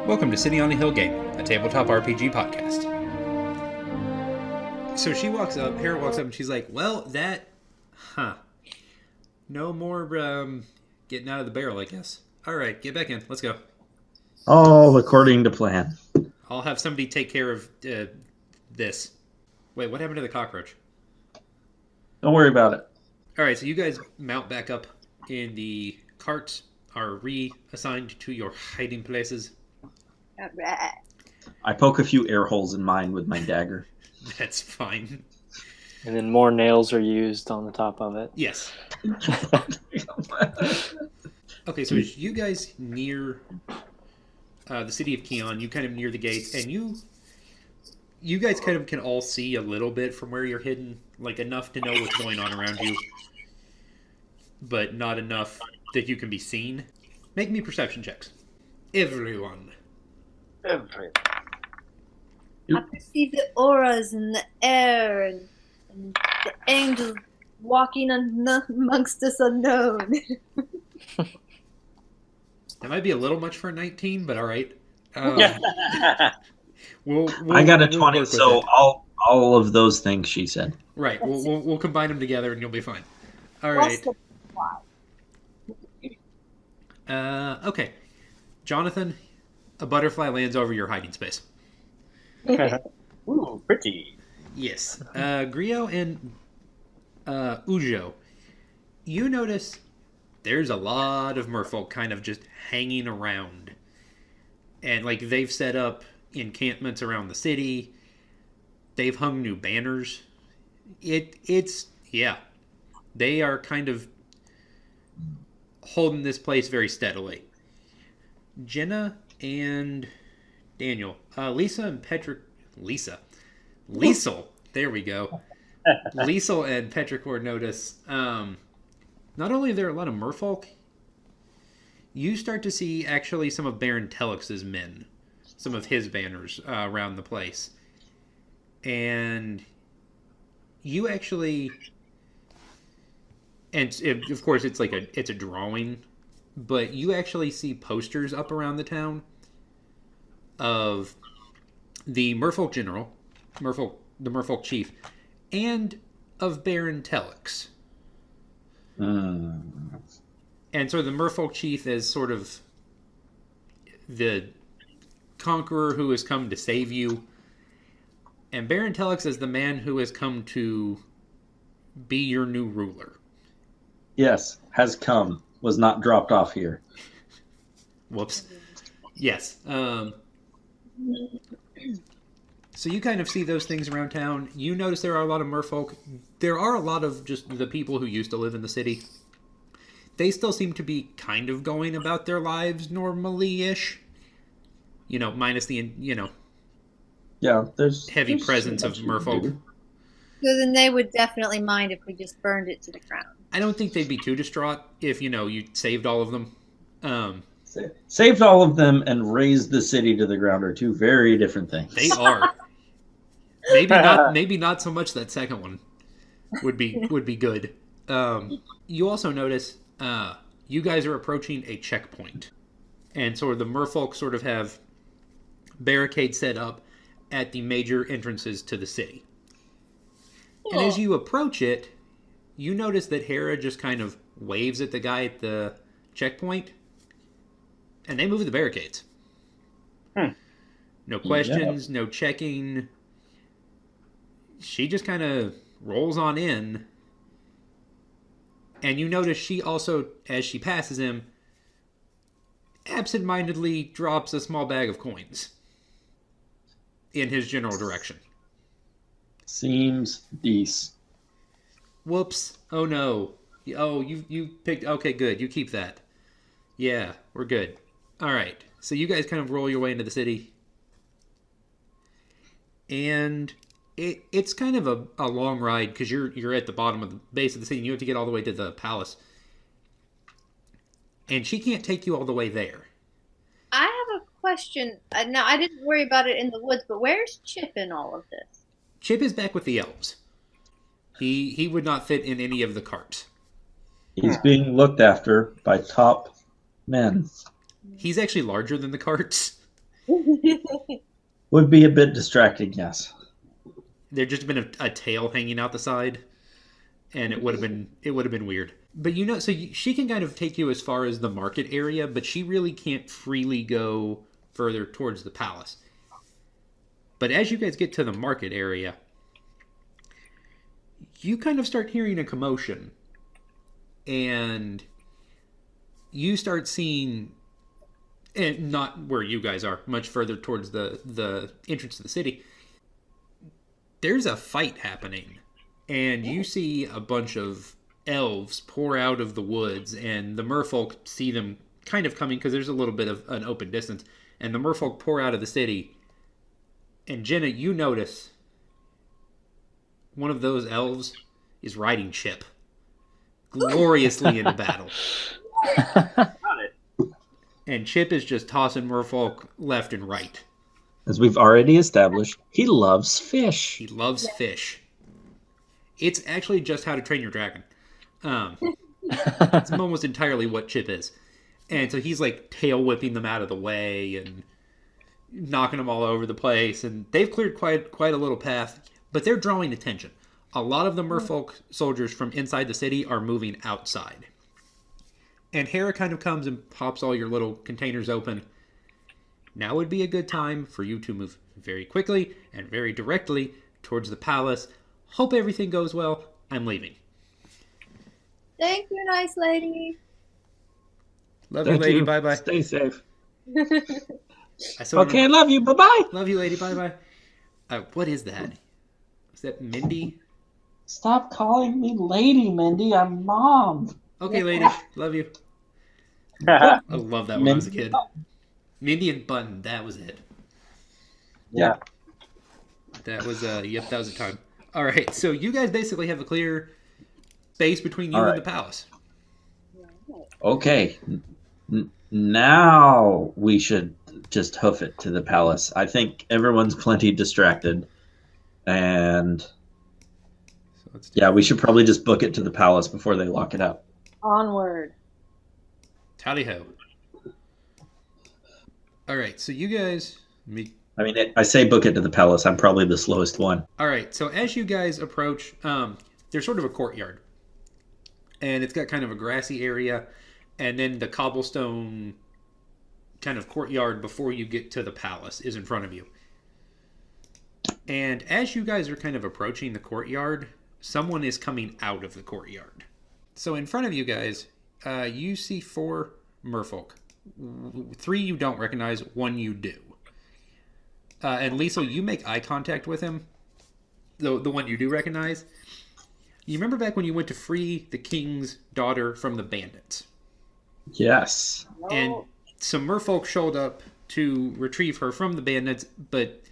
Welcome to City on a Hill Gaming, a tabletop RPG podcast. So Hera walks up and she's like, no more getting out of the barrel, I guess. Alright, get back in, let's go. All according to plan. I'll have somebody take care of this. Wait, what happened to the cockroach? Don't worry about it. Alright, so you guys mount back up in the carts, are reassigned to your hiding places. Alright. I poke a few air holes in mine with my dagger. That's fine. And then more nails are used on the top of it. Yes. Okay, so as you guys near the city of Keon, you kind of near the gates, and you guys kind of can all see a little bit from where you're hidden, like enough to know what's going on around you, but not enough that you can be seen. Make me perception checks. Everyone. I perceive the auras in the air and the angels walking amongst us unknown. That might be a little much for a 19, but all right. I got a 20, so all of those things she said. Right, we'll combine them together and you'll be fine. All right. Okay. Jonathan, a butterfly lands over your hiding space. Ooh, pretty. Yes. Griot and Ujo, you notice there's a lot of merfolk kind of just hanging around. And, like, they've set up encampments around the city. They've hung new banners. They are kind of holding this place very steadily. Jenna and Daniel. Liesel, there we go. Liesel and Petrichor notice, not only are there a lot of merfolk, you start to see actually some of Baron Telex's men, some of his banners around the place. And you actually, of course it's it's a drawing, but you actually see posters up around the town of the Merfolk General, the Merfolk Chief, and of Baron Telex. And so the Merfolk Chief is sort of the conqueror who has come to save you, and Baron Telex is the man who has come to be your new ruler. Yes, has come. Was not dropped off here. Whoops. Yes. So you kind of see those things around town. You notice there are a lot of merfolk. There are a lot of just the people who used to live in the city. They still seem to be kind of going about their lives normally-ish. Minus the, there's heavy presence of merfolk. So then they would definitely mind if we just burned it to the ground. I don't think they'd be too distraught if, you saved all of them. Saved all of them and razed the city to the ground are two very different things. They are. Maybe not so much that second one would be good. You also notice you guys are approaching a checkpoint. And so the merfolk sort of have barricades set up at the major entrances to the city. And as you approach it, you notice that Hera just kind of waves at the guy at the checkpoint, and they move the barricades. No questions, no checking. She just kind of rolls on in, and you notice she also, as she passes him, absentmindedly drops a small bag of coins in his general direction. Seems decent. Whoops. Oh no. Oh, you picked... Okay, good. You keep that. Yeah, we're good. Alright. So you guys kind of roll your way into the city. And it's kind of a long ride because you're at the bottom of the base of the city and you have to get all the way to the palace. And she can't take you all the way there. I have a question. Now, I didn't worry about it in the woods, but where's Chip in all of this? Chip is back with the elves. He would not fit in any of the carts. He's being looked after by top men. He's actually larger than the carts. Would be a bit distracting, yes. There'd just been a tail hanging out the side, and it would have been weird. But she can kind of take you as far as the market area, but she really can't freely go further towards the palace. But as you guys get to the market area, you kind of start hearing a commotion, and you start seeing, and not where you guys are, much further towards the entrance to the city, there's a fight happening, and you see a bunch of elves pour out of the woods, and the merfolk see them kind of coming because there's a little bit of an open distance, and the merfolk pour out of the city. And Jenna, you notice one of those elves is riding Chip gloriously into battle. Got it. And Chip is just tossing merfolk left and right. As we've already established, he loves fish. He loves fish. It's actually just How to Train Your Dragon. It's almost entirely what Chip is. And so he's like tail whipping them out of the way and knocking them all over the place. And they've cleared quite a little path, but they're drawing attention. A lot of the merfolk soldiers from inside the city are moving outside. And Hera kind of comes and pops all your little containers open. Now would be a good time for you to move very quickly and very directly towards the palace. Hope everything goes well. I'm leaving. Thank you, nice lady. Love you, lady. Bye-bye. Stay safe. Okay, love you. Bye-bye. Love you, lady. Bye-bye. What is that? Is that Mindy? Stop calling me Lady Mindy. I'm Mom. Okay, lady. Love you. I love that when I was a kid. Mindy and Button. That was it. Yeah. That was that was a time. All right, so you guys basically have a clear space between you and the palace. Okay. Now we should just hoof it to the palace. I think everyone's plenty distracted. And yeah, we should probably just book it to the palace before they lock it up. Onward. Tally-ho. All right, so you guys... I mean, I say book it to the palace. I'm probably the slowest one. All right, so as you guys approach, there's sort of a courtyard. And it's got kind of a grassy area. And then the cobblestone kind of courtyard before you get to the palace is in front of you. And as you guys are kind of approaching the courtyard, someone is coming out of the courtyard. So in front of you guys, you see 4 merfolk. 3 you don't recognize, 1 you do. And Liesl, you make eye contact with him, the one you do recognize. You remember back when you went to free the king's daughter from the bandits? Yes. And some merfolk showed up to retrieve her from the bandits, but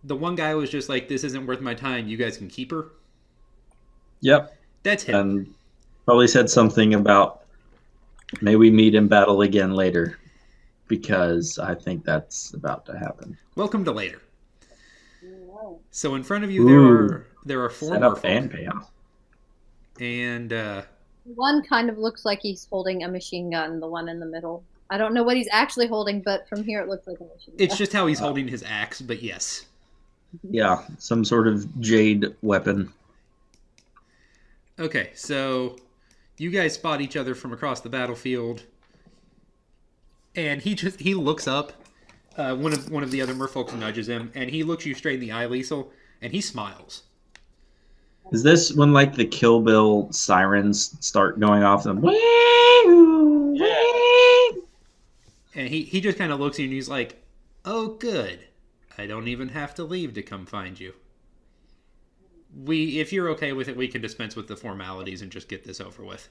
the one guy was just like, this isn't worth my time, you guys can keep her. Yep. That's him. And probably said something about, may we meet in battle again later, because I think that's about to happen. Welcome to later. So in front of you there are 4 Set up merfolk. and payoff. And One kind of looks like he's holding a machine gun, the one in the middle. I don't know what he's actually holding, but from here it looks like a machine gun. it's just how he's holding his axe, but yes. Yeah, some sort of jade weapon. Okay, so you guys spot each other from across the battlefield, and he looks up. One of the other merfolk nudges him, and he looks you straight in the eye, Liesl, and he smiles. Is this when like the Kill Bill sirens start going off? And And he just kind of looks at you and he's like, "Oh, good. I don't even have to leave to come find you. If you're okay with it, we can dispense with the formalities and just get this over with.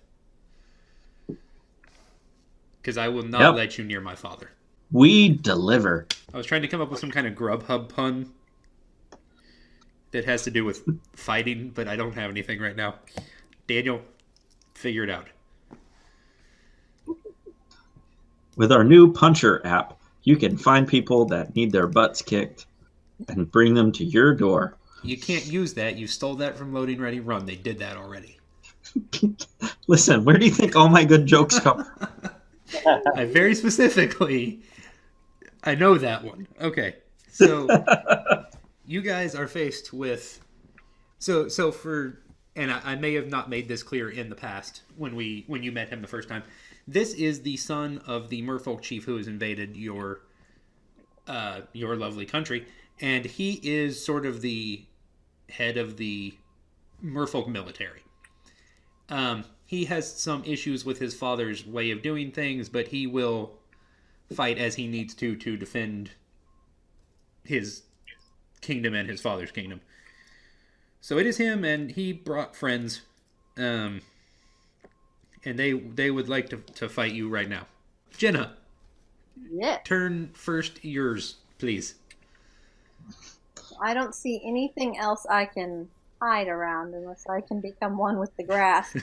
Because I will not let you near my father." We deliver. I was trying to come up with some kind of Grubhub pun that has to do with fighting, but I don't have anything right now. Daniel, figure it out. With our new Puncher app, you can find people that need their butts kicked and bring them to your door. You can't use that. You stole that from Loading Ready Run. They did that already. Listen, where do you think all my good jokes come from? I very specifically I know that one. Okay. So you guys are faced with so for and I may have not made this clear in the past when you met him the first time. This is the son of the merfolk chief who has invaded your lovely country, and he is sort of the head of the merfolk military. He has some issues with his father's way of doing things, but he will fight as he needs to defend his kingdom and his father's kingdom. So it is him, and he brought friends, and they would like to fight you right now. Jenna, Yeah. turn first yours, please. I don't see anything else I can hide around unless I can become one with the grass.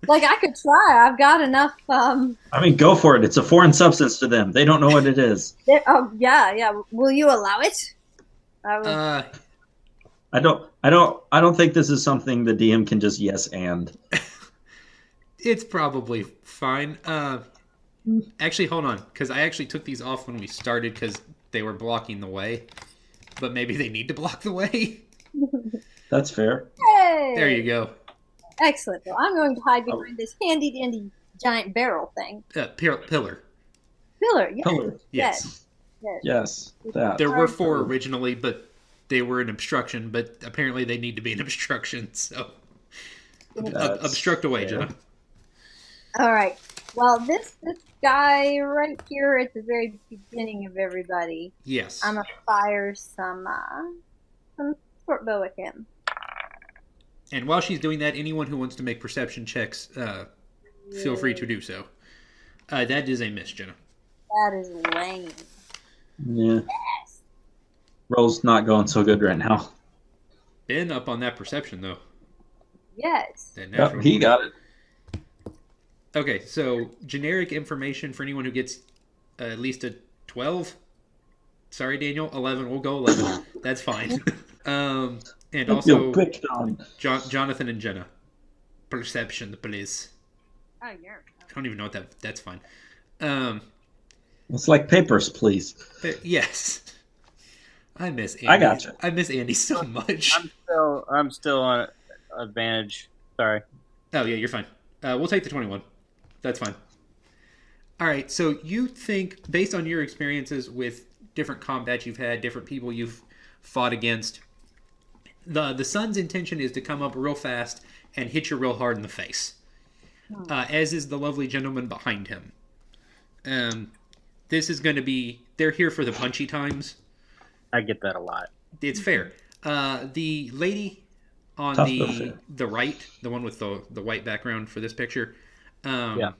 Like, I could try. I've got enough. I mean, go for it. It's a foreign substance to them. They don't know what it is. Yeah. Will you allow it? I don't think this is something the DM can just yes and. It's probably fine. Actually, hold on, because I actually took these off when we started because they were blocking the way. But maybe they need to block the way. That's fair. Hey! There you go. Excellent. Well, I'm going to hide behind this handy dandy giant barrel thing. Pillar. Pillar. Yes. Pillar. Yes. Yes. That. There were 4 originally, but they were an obstruction. But apparently they need to be an obstruction. So obstruct away, fair. Jenna. All right. Well, this guy right here at the very beginning of everybody, Yes. I'm gonna fire some short bow at him. And while she's doing that, anyone who wants to make perception checks, feel free to do so. That is a miss, Jenna. That is lame. Yeah. Yes. Roll's not going so good right now. Ben up on that perception, though. Yes. That Yep, natural he 20. got it. Okay, so generic information for anyone who gets at least a 12. Sorry, Daniel, 11. We'll go 11. That's fine. And also, picked on. Jonathan and Jenna. Perception, please. Oh, yeah. I don't even know what that's fine. It's like papers, please. Yes. I miss Andy. I gotcha. I miss Andy so much. I'm still on advantage. Sorry. Oh, yeah, you're fine. We'll take the 21. That's fine. All right, so you think, based on your experiences with different combat you've had, different people you've fought against, the son's intention is to come up real fast and hit you real hard in the face, as is the lovely gentleman behind him. This is going to be, they're here for the punchy times. I get that a lot. It's fair. The lady on Tough but fair. the right, the one with the white background for this picture, Yeah.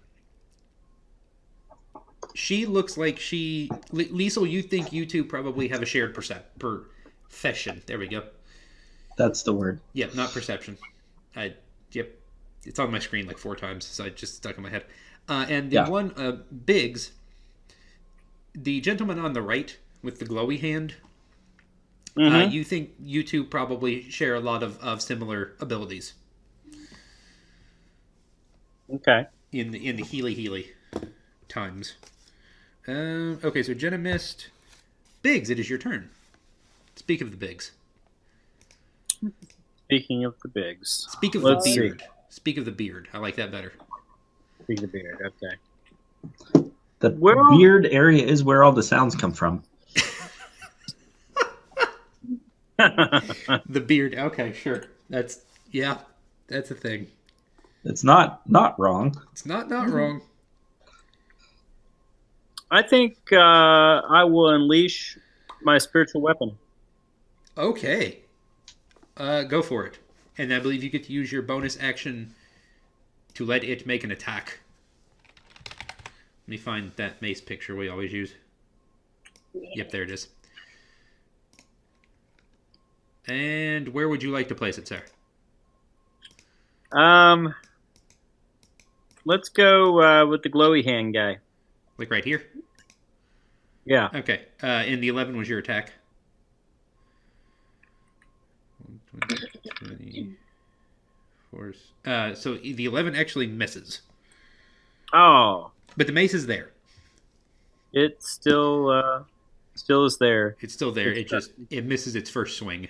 she looks like Liesel, you think you two probably have a shared profession. There we go. That's the word. Yeah, not perception. Yep. It's on my screen like 4 times, so I just stuck in my head. And the one, Biggs, the gentleman on the right with the glowy hand, you think you two probably share a lot of similar abilities. Okay. In the Healy times. Okay, so Jenna missed. Biggs, it is your turn. Speak of the Biggs. Speaking of the bigs. Speak of Let's the see. beard. Speak of the beard. I like that better. Speaking of the beard. Okay. The Well- beard area is where all the sounds come from. The beard. Okay, sure. That's a thing. It's not wrong. It's not wrong. I think I will unleash my spiritual weapon. Okay. Go for it. And I believe you get to use your bonus action to let it make an attack. Let me find that mace picture we always use. Yep, there it is. And where would you like to place it, sir? Let's go with the glowy hand guy. Like right here? Yeah. Okay. And the 11 was your attack. 20, so the 11 actually misses. Oh. But the mace is there. It still is there. It's still there. It misses its first swing.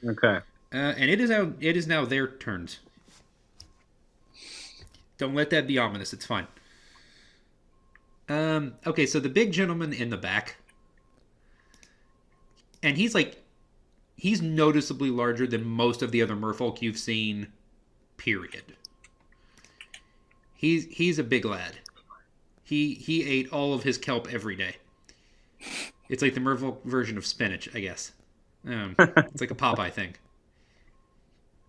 Okay. And it is now their turns. Don't let that be ominous. It's fine. Okay, so the big gentleman in the back, and he's noticeably larger than most of the other merfolk you've seen. Period. He's a big lad. He ate all of his kelp every day. It's like the merfolk version of spinach, I guess. It's like a Popeye thing.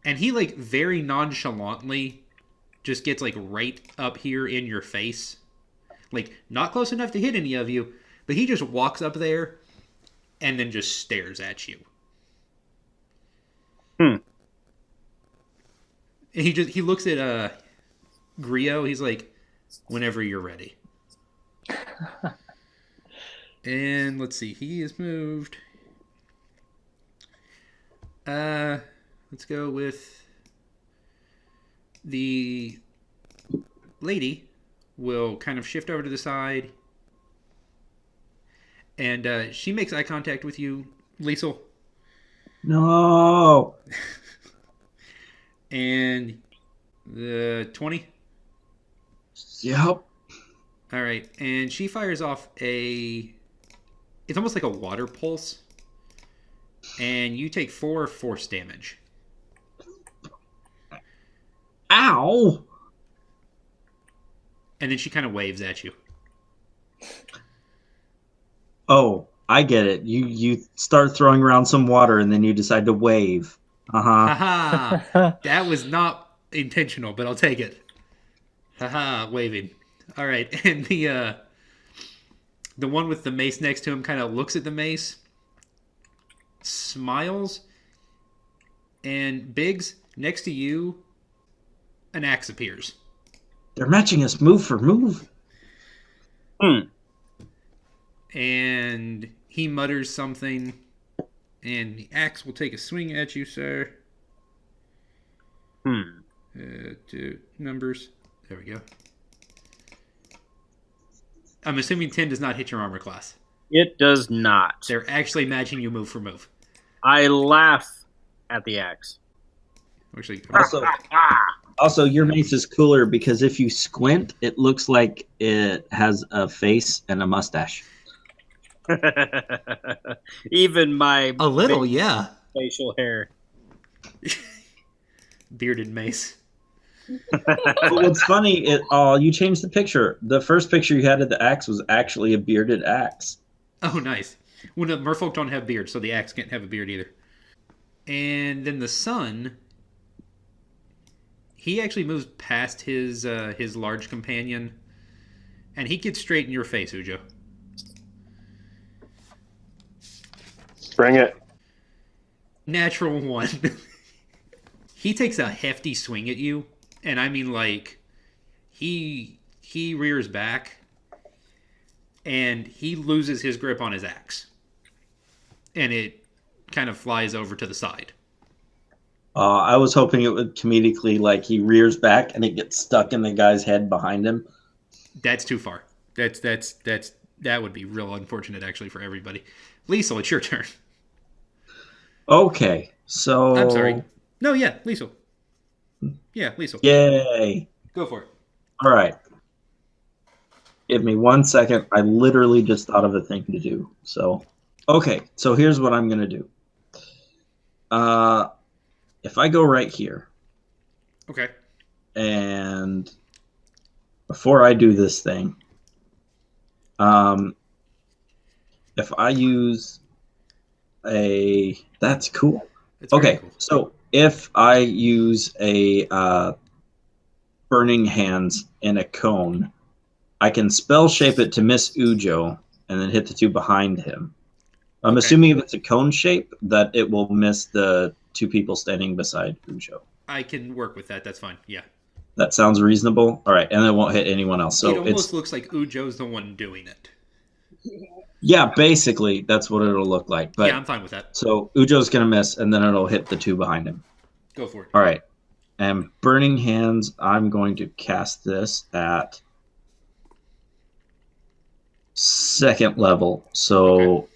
And he very nonchalantly just gets right up here in your face. Not close enough to hit any of you, but he just walks up there and then just stares at you. And he looks at Grio. He's like, whenever you're ready. And let's see, he is moved. Let's go with the lady. Will kind of shift over to the side, and she makes eye contact with you, Liesel. No. And the 20. Yep. All right, and she fires off it's almost like a water pulse, and you take 4 force damage. Ow. And then she kind of waves at you. Oh, I get it. You start throwing around some water and then you decide to wave. Haha. That was not intentional, but I'll take it. Haha, waving. All right, and the one with the mace next to him kind of looks at the mace, smiles, and Biggs, next to you, an axe appears. They're matching us move for move. And he mutters something, and the axe will take a swing at you, sir. 2 numbers. There we go. I'm assuming 10 does not hit your armor class. It does not. They're actually matching you move for move. I laugh at the axe. Actually, Also, your mace is cooler because if you squint, it looks like it has a face and a mustache. Even my a little, yeah. facial hair. Bearded mace. But what's funny, you changed the picture. The first picture you had of the axe was actually a bearded axe. Oh, nice. Well, the merfolk don't have beards, so the axe can't have a beard either. And then the son, he actually moves past his large companion, and he gets straight in your face, Ujo. Bring it. Natural 1. He takes a hefty swing at you, and I mean he rears back, and he loses his grip on his axe, and it kind of flies over to the side. I was hoping it would comedically, he rears back and it gets stuck in the guy's head behind him. That's too far. That would be real unfortunate, actually, for everybody. Liesel, it's your turn. Okay, so... I'm sorry. No, yeah, Liesel. Yeah, Liesel. Yay. Go for it. All right. Give me 1 second. I literally just thought of a thing to do. So, okay, so here's what I'm going to do. If I go right here. Okay. And before I do this thing, if I use that's cool. Okay, cool. So if I use a Burning Hands in a cone, I can spell shape it to miss Ujo and then hit the 2 behind him. I'm assuming if it's a cone shape that it will miss the 2 people standing beside Ujo. I can work with that. That's fine. Yeah. That sounds reasonable. All right, and it won't hit anyone else. So it almost looks like Ujo's the one doing it. Yeah, basically, that's what it'll look like. But, yeah, I'm fine with that. So Ujo's going to miss, and then it'll hit the 2 behind him. Go for it. All right. And Burning Hands, I'm going to cast this at second level. So,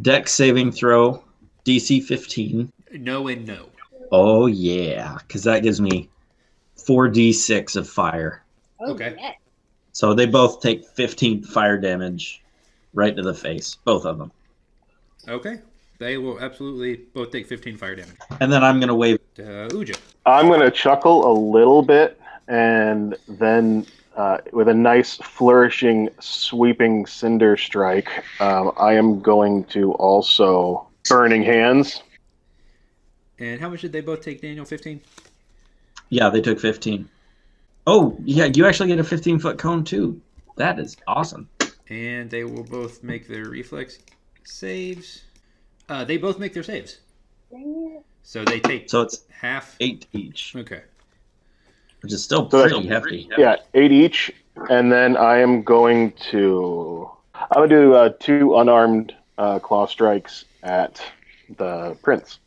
deck saving throw, DC 15. No and no. Oh, yeah, because that gives me 4d6 of fire. Oh, Okay. yeah. So they both take 15 fire damage right to the face, both of them. Okay. They will absolutely both take 15 fire damage. And then I'm going to wave. Uja. I'm going to chuckle a little bit, and then with a nice, flourishing, sweeping cinder strike, I am going to also Burning Hands. And how much did they both take, Daniel? 15? Yeah, they took 15. Oh, yeah, you actually get a 15-foot cone, too. That is awesome. And they will both make their reflex saves. They both make their saves. Dang it. So they take So it's half. 8 each, Okay. which is still So pretty hefty. Yeah, 8 each, and then I am going to... I'm going to do 2 unarmed claw strikes at the prince.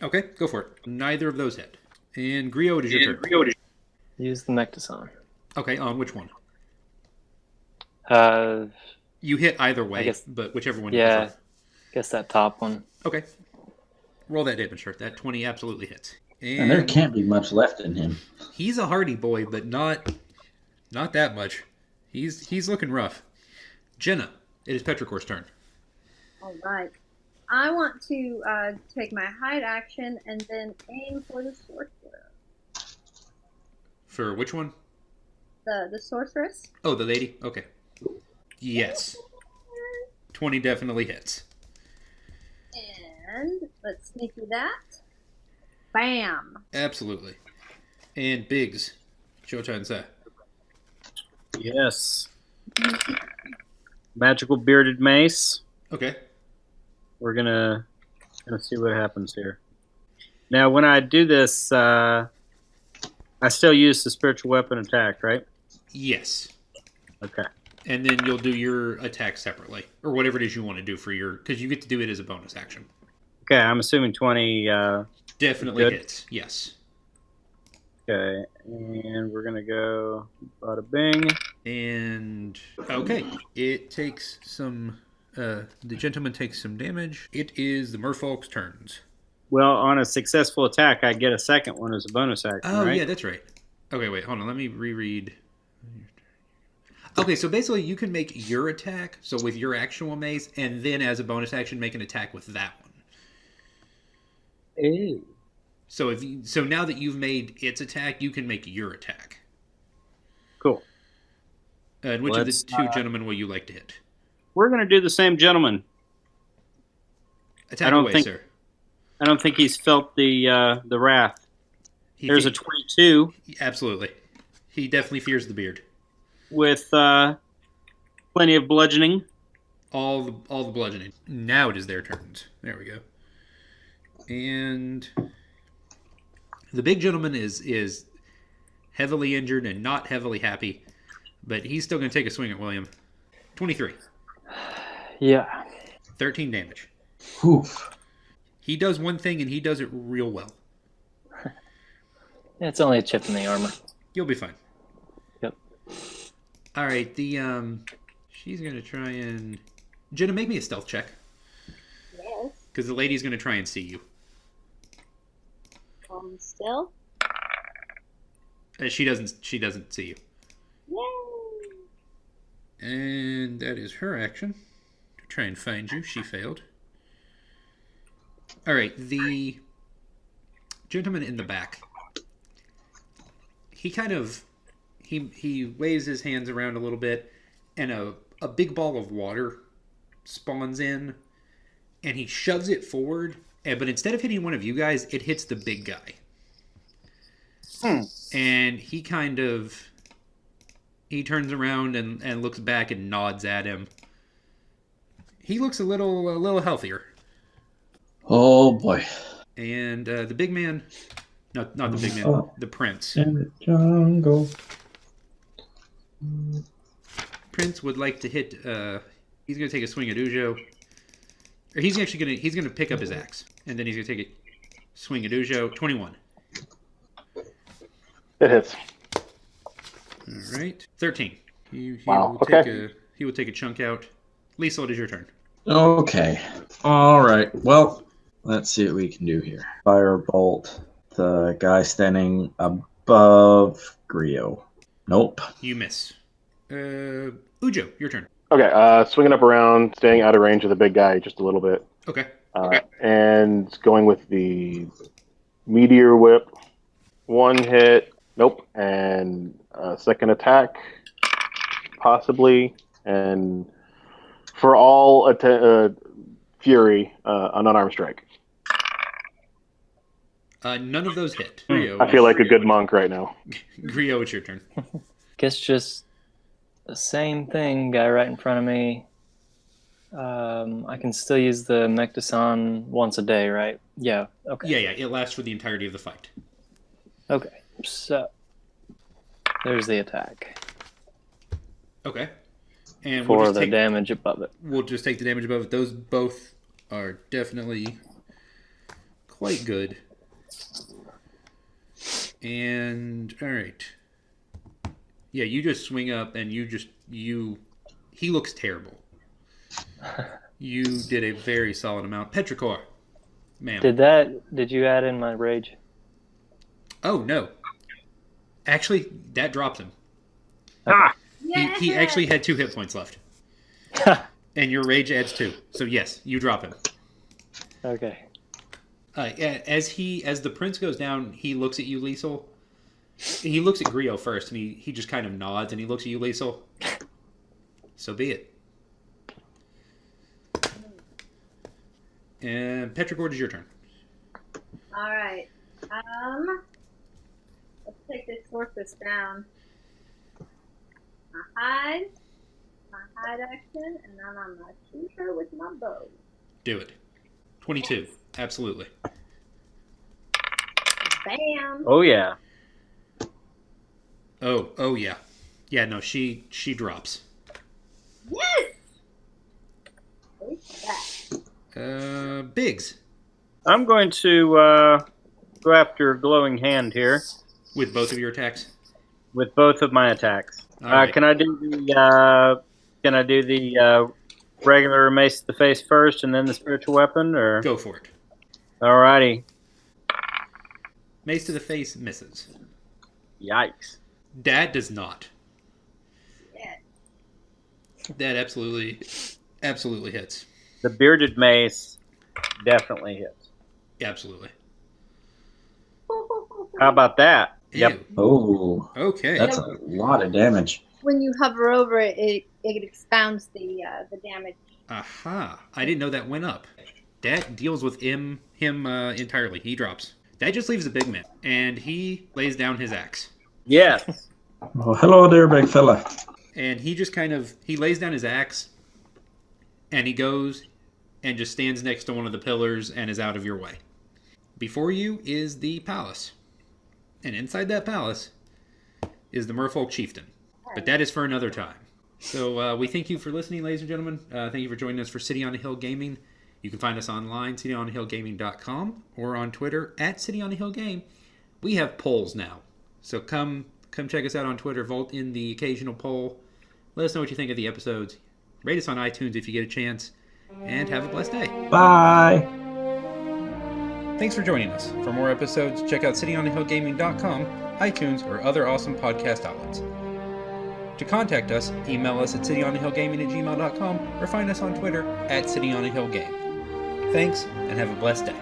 Okay, go for it. Neither of those hit. And Griot, it is your turn. Use the Mectason. Okay, on which one? Uh, You hit either way, I guess- but whichever one you yeah, prefer. guess that top one. Okay. Roll that damage, sir. That 20 absolutely hits. And there can't be much left in him. He's a hardy boy, but not that much. He's looking rough. Jenna, it is Petricor's turn. All right. I want to take my hide action and then aim for the sorcerer. For which one? The sorceress. Oh, the lady? Okay. Yes. 20 definitely hits. And let's sneaky that. Bam. Absolutely. And Biggs, Showtime say. Yes. Magical bearded mace. Okay. We're gonna see what happens here. Now, when I do this, I still use the spiritual weapon attack, right? Yes. Okay. And then you'll do your attack separately, or whatever it is you want to do for your, because you get to do it as a bonus action. Okay, I'm assuming 20. Definitely Good. hits. Yes. Okay, and we're gonna go bada bing. And okay, it takes some. The gentleman takes some damage. It is the merfolk's turns. Well, on a successful attack, I get a second one as a bonus action, Oh right? yeah, that's right. Okay, wait, hold on. Let me reread. Okay, so basically you can make your attack, so with your actual mace, and then as a bonus action make an attack with that one. Ew. So so now that you've made its attack, you can make your attack. Cool. And which Let's, of the two gentlemen will you like to hit? We're gonna do the same gentleman. Attack I don't away, think- sir. I don't think he's felt the wrath. He There's a 22 absolutely. He definitely fears the beard. with plenty of bludgeoning. All the bludgeoning. Now it is their turns. There we go. And the big gentleman is heavily injured and not heavily happy, but he's still going to take a swing at William. 23. Yeah. 13 damage. Oof. He does one thing and he does it real well. It's only a chip in the armor. You'll be fine. Yep. All right, she's going to try and Jenna, make me a stealth check Yes. because the lady's going to try and see you. Still. She doesn't see you. Yay. And that is her action to try and find you. She failed. All right, the gentleman in the back. He kind of he waves his hands around a little bit, and a big ball of water spawns in, and he shoves it forward. But instead of hitting one of you guys, it hits the big guy. And he turns around and looks back and nods at him. He looks a little healthier. Oh boy. And the big man, not the big man, Oh. the prince. In the jungle. Prince would like to hit. He's going to take a swing at Ujo. Or he's going to pick up his axe, and then he's going to take a swing at Ujo. 21. It hits. All right, 13. He Wow, will take a chunk out. Lisa, it is your turn. Okay. All right. Well, let's see what we can do here. Firebolt the guy standing above Grio. Nope. You miss. Ujo, your turn. Okay, swinging up around, staying out of range of the big guy just a little bit. Okay. And going with the Meteor Whip. One hit. Nope. And second attack. Possibly. And for all fury, an unarmed strike. None of those hit. Grio, I feel like a good monk right now. Grio, it's your turn. Guess just the same thing, guy right in front of me. I can still use the Mectason once a day, right? Yeah, okay. Yeah, it lasts for the entirety of the fight. Okay, so there's the attack. Okay. And For the damage above it. We'll just take the damage above it. Those both are definitely quite good. And, alright. Yeah, you just swing up and he looks terrible. You did a very solid amount. Petrichor, ma'am. Did you add in my rage? Oh, no. Actually, that dropped him. Ah! He actually had 2 hit points left. And your rage adds 2. So yes, you drop him. Okay. As the prince goes down, he looks at you, Liesel. He looks at Grio first, and he just kind of nods, and he looks at you, Liesel. So be it. And Petrichor, is your turn. All right. Let's take this fortress down. My hide action, and then I'm gonna shoot her with my bow. Do it. 22. Absolutely. Bam! Oh yeah. Oh yeah. Yeah, no, she drops. Yes! Take that. Biggs. I'm going to go after Glowing Hand here With both of your attacks. with both of my attacks. All right. Can I do the regular mace to the face first and then the spiritual weapon, or? Go for it. Alrighty. Mace to the face misses. Yikes. That does not. Yes. That absolutely hits. The bearded mace definitely hits. Absolutely. How about that? Yep. Ew. Oh, Okay. that's a lot of damage. When you hover over it, it expounds the damage. Aha. I didn't know that went up. That deals with him entirely. He drops. That just leaves the big man, and he lays down his axe. Yes. Oh, hello there, big fella. And he just he lays down his axe, and he goes and just stands next to one of the pillars and is out of your way. Before you is the palace. And inside that palace is the Merfolk Chieftain. But that is for another time. So we thank you for listening, ladies and gentlemen. Thank you for joining us for City on a Hill Gaming. You can find us online, cityonahillgaming.com, or on Twitter, @cityonahillgame. We have polls now. So come check us out on Twitter. Vote in the occasional poll. Let us know what you think of the episodes. Rate us on iTunes if you get a chance. And have a blessed day. Bye. Thanks for joining us. For more episodes, check out cityonahillgaming.com, iTunes, or other awesome podcast outlets. To contact us, email us at cityonahillgaming@gmail.com or find us on Twitter @cityonahillgame. Thanks, and have a blessed day.